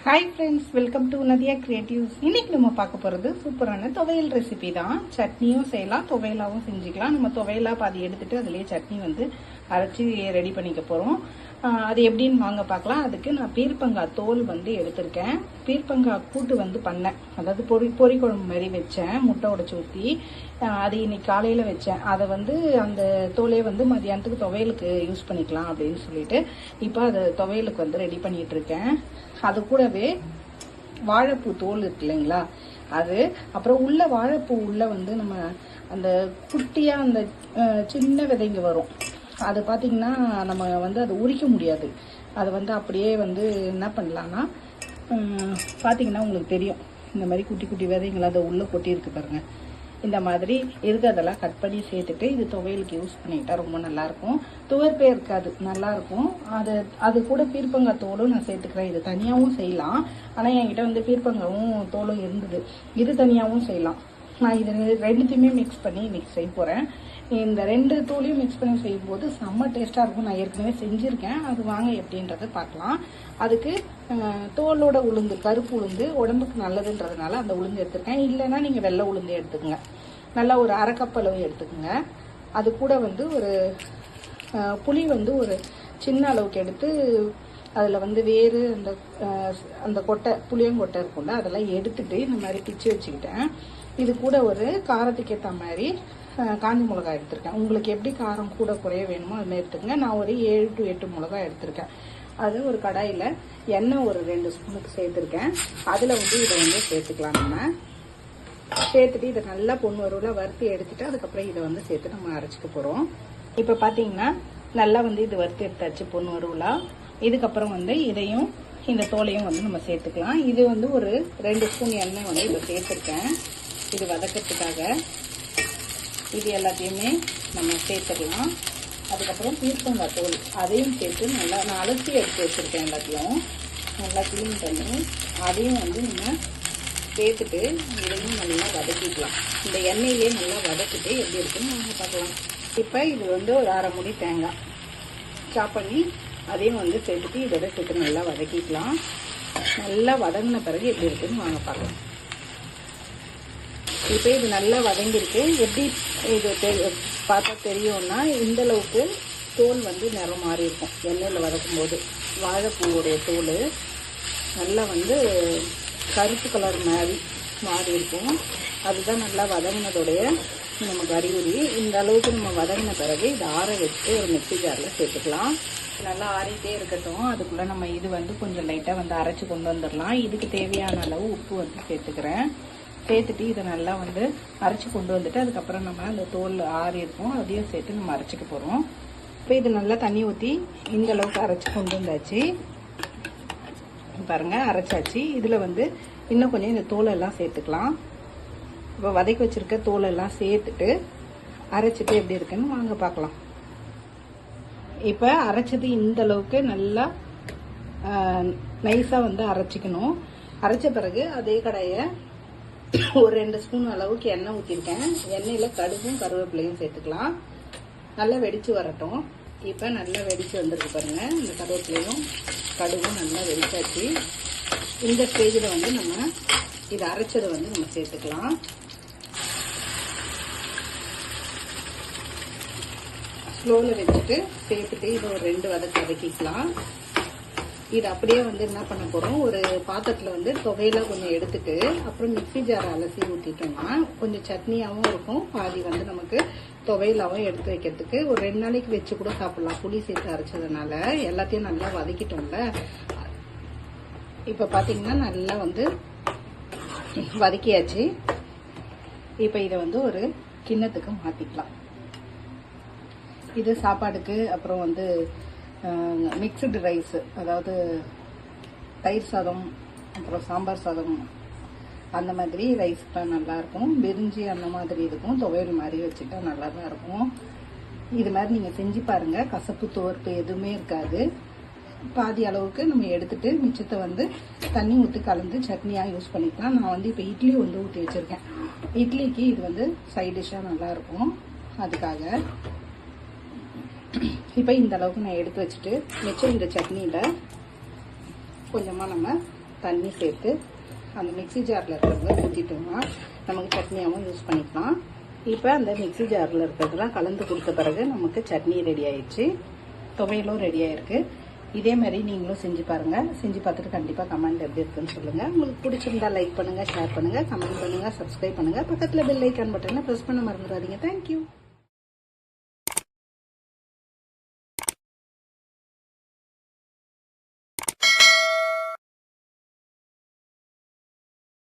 Hi friends, welcome to Nadiya creatives. இன்னைக்கு நம்ம பார்க்க போகிறது சூப்பரான துவையல் ரெசிபி தான். சட்னியும் செய்யலாம், துவையலாகவும் செஞ்சுக்கலாம். நம்ம துவையலாக பாதி எடுத்துட்டு அதுலேயே சட்னி அரைச்சி ரெடி பண்ணிக்க போகிறோம். அது எப்படின்னு வாங்க பார்க்கலாம். அதுக்கு நான் பீர்க்கங்காய் தோல் எடுத்திருக்கேன். பீர்க்கங்காய் கூட்டு பண்ணேன், அதாவது பொரி குழம்பு மாதிரி வச்சேன், முட்டை உடைச்சி ஊற்றி. அது இன்னைக்கு காலையில் வச்சேன். அதை அந்த தோலே மதியானத்துக்கு துவையலுக்கு யூஸ் பண்ணிக்கலாம் அப்படின்னு சொல்லிட்டு இப்போ அது துவையலுக்கு ரெடி பண்ணிட்டு இருக்கேன். அது கூடவே வாழைப்பூ தோல் இருக்கு இல்லைங்களா, அது அப்புறம் உள்ள வாழைப்பூ உள்ள நம்ம அந்த குட்டியா அந்த சின்ன விதைங்க வரும். அது பார்த்தீங்கன்னா நம்ம அதை உரிக்க முடியாது. அது அப்படியே என்ன பண்ணலான்னா, பார்த்தீங்கன்னா உங்களுக்கு தெரியும், இந்த மாதிரி குட்டி குட்டி விதைங்களா அதை உள்ளே கொட்டியிருக்கு பாருங்க. இந்த மாதிரி இருக்கிறதெல்லாம் கட் பண்ணி சேர்த்துட்டு இது துவையலுக்கு யூஸ் பண்ணிக்கிட்டா ரொம்ப நல்லாயிருக்கும். துவர்ப்பே இருக்காது, நல்லாயிருக்கும். அது கூட பீர்க்கங்காய் தோலும் நான் சேர்த்துக்கிறேன். இது தனியாகவும் செய்யலாம், ஆனால் என்கிட்ட பீர்க்கங்காயும் தோலும் இருந்தது. இது தனியாகவும் செய்யலாம். நான் இது ரெண்டுத்தையுமே மிக்ஸ் பண்ணி இன்னைக்கு செய்ய போகிறேன். இந்த ரெண்டு தூளையும் மிக்ஸ் பண்ணி செய்யும்போது செம்ம டேஸ்ட்டாக இருக்கும். நான் ஏற்கனவே செஞ்சுருக்கேன், அது வாங்க எப்படின்றத பார்க்கலாம். அதுக்கு தோலோட உளுந்து, கருப்பு உளுந்து உடம்புக்கு நல்லதுன்றதுனால அந்த உளுந்து எடுத்துருக்கேன். இல்லைன்னா நீங்கள் வெள்ளை உளுந்து எடுத்துக்கோங்க. நல்லா ஒரு அரை கப் அளவு எடுத்துக்கோங்க. அது கூட ஒரு புளி ஒரு சின்ன அளவுக்கு எடுத்து அதில் வேறு அந்த கொட்டை, புளியங்கொட்டை இருக்கும்ல, அதெல்லாம் எடுத்துட்டு இந்த மாதிரி பிச்சு வச்சுக்கிட்டேன். இது கூட ஒரு காரத்துக்கு ஏற்ற மாதிரி காஞ்சி மிளகாய் எடுத்திருக்கேன். உங்களுக்கு எப்படி காரம் கூட குறைய வேணுமோ அது மாதிரி எடுத்துக்கங்க. நான் ஒரு 7 to 8 மிளகாய் எடுத்திருக்கேன். அது ஒரு கடாயில் எண்ணெய் ஒரு 2 ஸ்பூனுக்கு சேர்த்துருக்கேன். அதில் இதை சேர்த்துக்கலாம். நம்ம சேர்த்துட்டு இதை நல்லா பொன்வறுவலாக வறுத்து எடுத்துட்டு அதுக்கப்புறம் இதை சேர்த்து நம்ம அரைச்சிக்க போகிறோம். இப்போ பார்த்தீங்கன்னா நல்லா இது வறுத்து எடுத்தாச்சு பொன்வறுவலாக. இதுக்கப்புறம் இதையும் இந்த தோலையும் நம்ம சேர்த்துக்கலாம். இது ஒரு 2 ஸ்பூன் எண்ணெய் இதை சேர்த்துருக்கேன். இது வதக்கிறதுக்காக இது எல்லாத்தையுமே நம்ம சேர்த்துக்கலாம். அதுக்கப்புறம் பீர்க்கங்காய் தோல் அதையும் சேர்த்து நல்லா நான் அலசி எடுத்து வச்சுருக்கேன். எல்லாத்தையும் நல்லா க்ளீன் பண்ணி அதையும் நம்ம சேர்த்துட்டு இதையும் நல்லா வதக்கிக்கலாம். இந்த எண்ணெயிலே நல்லா வதக்கிட்டு எப்படி இருக்குன்னு நம்ம பார்க்கலாம். இப்போ இது ஒரு அரை முடி தேங்காய் சாப் பண்ணி அதையும் சேர்த்துட்டு இதோட சேர்த்து நல்லா வதக்கிக்கலாம். நல்லா வதங்கின பிறகு எப்படி இருக்குன்னு வாங்க பார்க்கலாம். இப்போ இது நல்லா வதங்கிருக்கு. எப்படி இது பார்த்தா தெரியும்னா, இந்த அளவுக்கு தோல் நிறம் மாறி இருக்கும். எண்ணெயில் வதக்கும் போது வாழைப்பூவுடைய தோல் நல்லா கருப்பு கலர் மாதிரி மாறி இருக்கும். அதுதான் நல்லா வதங்கினதோடைய நமக்கு அறிகுறி. இந்த அளவுக்கு நம்ம வதங்கின பிறகு இதை ஆற வச்சு ஒரு மிக்ஸி ஜாரில் சேர்த்துக்கலாம். நல்லா ஆறிட்டே இருக்கட்டும். அதுக்குள்ளே நம்ம இது கொஞ்சம் லைட்டாக அரைச்சி கொண்டு வந்துடலாம். இதுக்கு தேவையான அளவு உப்பு சேர்த்துக்கிறேன். சேர்த்துட்டு இதை நல்லா அரைச்சி கொண்டு வந்துட்டு அதுக்கப்புறம் நம்ம அந்த தோல் ஆறி இருக்கும் அதையும் சேர்த்து நம்ம அரைச்சிக்க போகிறோம். இப்போ இது நல்லா தண்ணி ஊற்றி இந்த அளவுக்கு அரைச்சி கொண்டு வந்தாச்சு பாருங்க. அரைச்சாச்சு. இதில் இன்னும் கொஞ்சம் இந்த தோலெல்லாம் சேர்த்துக்கலாம். இப்போ வதக்கி வச்சிருக்க தோலெல்லாம் சேர்த்துட்டு அரைச்சிட்டு எப்படி இருக்குன்னு வாங்க பார்க்கலாம். இப்போ அரைச்சது இந்த அளவுக்கு நல்லா நைஸாக அரைச்சிக்கணும். அரைச்ச பிறகு அதே கடாயை ஒரு 2 ஸ்பூன் அளவுக்கு எண்ணெய் ஊற்றிருக்கேன். எண்ணெயில் கடுகும் கருவேப்பிலையும் சேர்த்துக்கலாம். நல்லா வெடிச்சு வரட்டும். இப்போ நல்லா வெடிச்சு வந்துருக்கு பாருங்க. இந்த கருவேப்பிலையும் கடுகும் நல்லா வெடிச்சாச்சு. இந்த ஸ்டேஜில் நம்ம இதை அரைச்சதை நம்ம சேர்த்துக்கலாம். ஸ்லோவில் வச்சுட்டு சேர்த்துட்டு இதை ஒரு 2 வதக்கிக்கலாம். இது அப்படியே என்ன பண்ண போகிறோம், ஒரு பாத்திரத்தில் துவையெல்லாம் கொஞ்சம் எடுத்துட்டு அப்புறம் மிக்ஸி ஜாரை அலசி ஊற்றிட்டோம்னா கொஞ்சம் சட்னியாகவும் இருக்கும். பாதி நமக்கு துவையலாகவும் எடுத்து வைக்கிறதுக்கு ஒரு 2 நாளைக்கு வச்சு கூட சாப்பிடலாம். புளி சேர்த்து அரைச்சதுனால எல்லாத்தையும் நல்லா வதக்கிட்டோம்ல. இப்போ பார்த்தீங்கன்னா நல்லா வதக்கியாச்சு. இப்போ இதை ஒரு கிண்ணத்துக்கு மாற்றிக்கலாம். இது சாப்பாடுக்கு அப்புறம் மிக்சடு ரைஸ், அதாவது தயிர் சாதம் அப்புறம் சாம்பார் சாதம் அந்த மாதிரி ரைஸ்லாம் நல்லாயிருக்கும். பிரிஞ்சி அந்த மாதிரி இருக்கும். துவையல் மாதிரி வச்சுட்டா நல்லா தான் இருக்கும். இது மாதிரி நீங்கள் செஞ்சு பாருங்கள். கசப்பு துவர்ப்பு எதுவுமே இருக்காது. பாதி அளவுக்கு நம்ம எடுத்துட்டு மிச்சத்தை தண்ணி ஊற்றி கலந்து சட்னியாக யூஸ் பண்ணிக்கலாம். நான் இப்போ இட்லி ஊற்றி வச்சுருக்கேன். இட்லிக்கு இது சைட் டிஷ்ஷாக நல்லாயிருக்கும். அதுக்காக இப்போ இந்த அளவுக்கு நான் எடுத்து வச்சுட்டு மிச்சம் இந்த சட்னியில் கொஞ்சமாக நம்ம தண்ணி சேர்த்து அந்த மிக்ஸி ஜாரில் இருக்கிறத ஊற்றிட்டோம்னா நமக்கு சட்னியாகவும் யூஸ் பண்ணிக்கலாம். இப்போ அந்த மிக்ஸி ஜாரில் இருக்கிறதெல்லாம் கலந்து கொடுத்த பிறகு நமக்கு சட்னி ரெடி ஆயிடுச்சு, துவையலும் ரெடி ஆயிருக்கு. இதே மாதிரி நீங்களும் செஞ்சு பாருங்கள். செஞ்சு பார்த்துட்டு கண்டிப்பாக கமெண்ட் எப்படி இருக்குன்னு சொல்லுங்கள். உங்களுக்கு பிடிச்சிருந்தா லைக் பண்ணுங்கள், ஷேர் பண்ணுங்கள், கமெண்ட் பண்ணுங்கள், சப்ஸ்கிரைப் பண்ணுங்கள். பக்கத்தில் பெல் ஐக்கான் பட்டனை ப்ரெஸ் பண்ண மறந்துடாதீங்க. தேங்க்யூ.